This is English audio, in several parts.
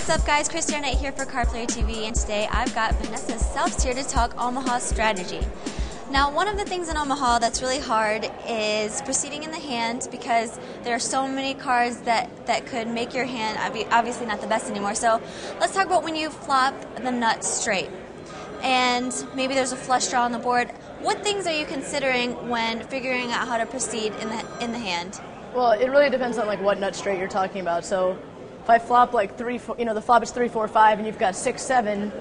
What's up, guys? Christiana here for Card Player TV, and today I've got Vanessa Selbst here to talk Omaha strategy. Now, one of the things in Omaha that's really hard is proceeding in the hand, because there are so many cards that could make your hand obviously not the best anymore. So let's talk about when you flop the nut straight and maybe there's a flush draw on the board. What things are you considering when figuring out how to proceed in the hand? Well, it really depends on like what nut straight you're talking about. So if I flop like the flop is 3, 4, 5, and you've got 6, 7,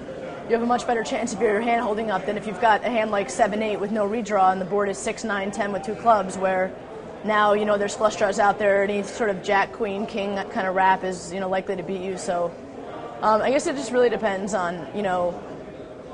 you have a much better chance of your hand holding up than if you've got a hand like 7, 8 with no redraw and the board is 6, 9, 10 with 2 clubs, where now there's flush draws out there. Any sort of Jack, Queen, King kind of wrap is likely to beat you. So I guess it just really depends on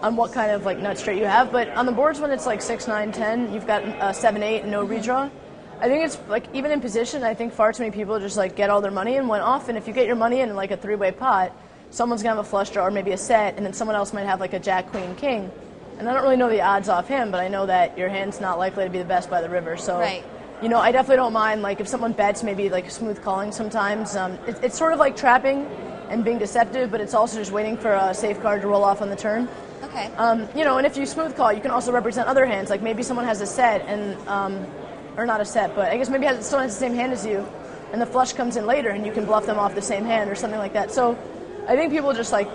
on what kind of like nut straight you have. But on the boards when it's like 6, 9, 10, you've got 7, 8 and no redraw. I think it's like, even in position, I think far too many people just like get all their money and went off. And if you get your money in like a 3-way pot, someone's gonna have a flush draw or maybe a set, and then someone else might have like a Jack, Queen, King. And I don't really know the odds off him, but I know that your hand's not likely to be the best by the river. So, right. I definitely don't mind like if someone bets, maybe like smooth calling sometimes. It's sort of like trapping and being deceptive, but it's also just waiting for a safe card to roll off on the turn. Okay. And if you smooth call, you can also represent other hands. Like maybe someone has a set and or not a set, but I guess maybe someone has the same hand as you, and the flush comes in later, and you can bluff them off the same hand or something like that. So I think people just like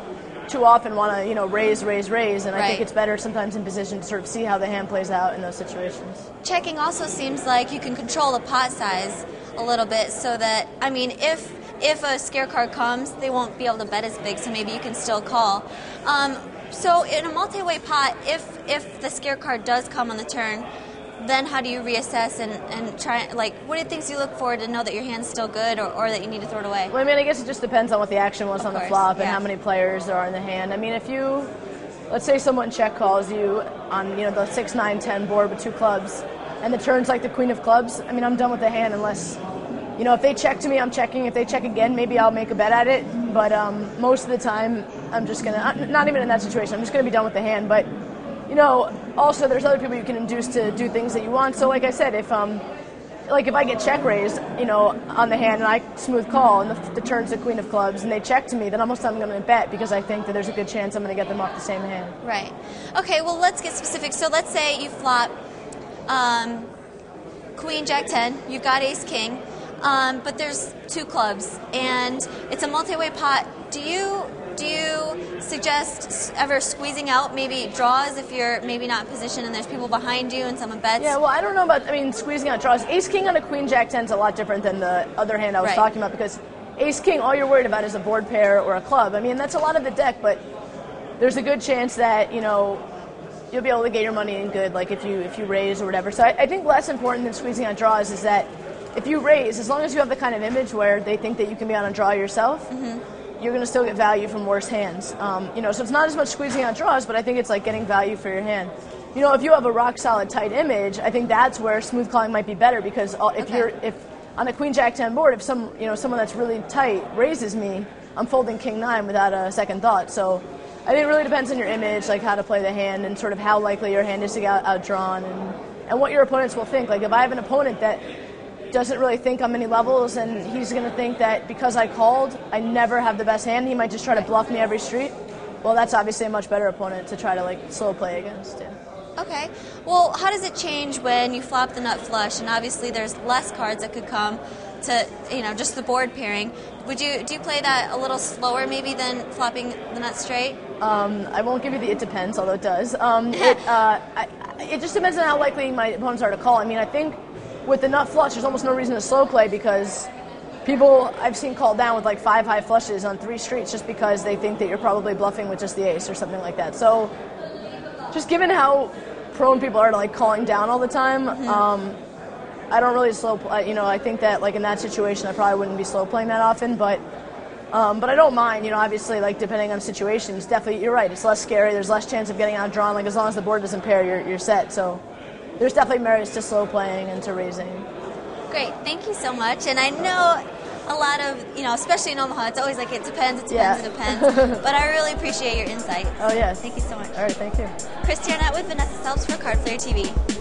too often want to raise, and right. I think it's better sometimes in position to sort of see how the hand plays out in those situations. Checking also seems like you can control the pot size a little bit, so that if a scare card comes, they won't be able to bet as big, so maybe you can still call. So in a multi-way pot, if the scare card does come on the turn, then how do you reassess and try, like, what are the things you look for to know that your hand's still good or that you need to throw it away? Well, I mean, I guess it just depends on what the action was on the flop and how many players there are in the hand. I mean, if let's say someone check calls you on, the 6, 9, 10 board with 2 clubs, and the turn's like the Queen of Clubs, I mean, I'm done with the hand unless, if they check to me, I'm checking. If they check again, maybe I'll make a bet at it. But most of the time, I'm just going to, not even in that situation, I'm just going to be done with the hand. But also there's other people you can induce to do things that you want. So like I said, if I get check raised, on the hand and I smooth call and the turn's the Queen of Clubs and they check to me, then almost I'm going to bet because I think that there's a good chance I'm going to get them off the same hand. Right. Okay, well, let's get specific. So let's say you flop Queen, Jack, 10, you've got Ace, King, but there's 2 clubs and it's a multi-way pot. Do you suggest ever squeezing out maybe draws if you're maybe not in position and there's people behind you and someone bets? Yeah, well, I don't know about, squeezing out draws. Ace King on a Queen Jack 10 is a lot different than the other hand I was talking about, because Ace King, all you're worried about is a board pair or a club. I mean, that's a lot of the deck, but there's a good chance that, you'll be able to get your money in good, like if you raise or whatever. So I think less important than squeezing out draws is that if you raise, as long as you have the kind of image where they think that you can be on a draw yourself, you're going to still get value from worse hands. So it's not as much squeezing out draws, but I think it's like getting value for your hand. If you have a rock solid tight image, I think that's where smooth calling might be better, because if on a Queen Jack 10 board, if someone that's really tight raises me, I'm folding King 9 without a second thought. So I think it really depends on your image, like how to play the hand and sort of how likely your hand is to get outdrawn and what your opponents will think. Like if I have an opponent that doesn't really think on many levels, and he's going to think that because I called, I never have the best hand, he might just try to bluff me every street. Well, that's obviously a much better opponent to try to like slow play against. Yeah. Okay. Well, how does it change when you flop the nut flush, and obviously there's less cards that could come to, just the board pairing? Do you play that a little slower maybe than flopping the nut straight? I won't give you the it depends, although it does. It just depends on how likely my opponents are to call. I mean, I think with the nut flush, there's almost no reason to slow play, because people I've seen call down with like 5 high flushes on 3 streets just because they think that you're probably bluffing with just the ace or something like that. So just given how prone people are to like calling down all the time, I don't really slow play. I think that like in that situation, I probably wouldn't be slow playing that often, but I don't mind. Obviously, like depending on situations, definitely you're right. It's less scary. There's less chance of getting outdrawn. Like as long as the board doesn't pair, you're set. So there's definitely merits to slow playing and to raising. Great, thank you so much. And I know a lot of, especially in Omaha, it's always like it depends. But I really appreciate your insight. Oh, yes. Thank you so much. All right, thank you. Christiana with Vanessa Selbst for Card Player TV.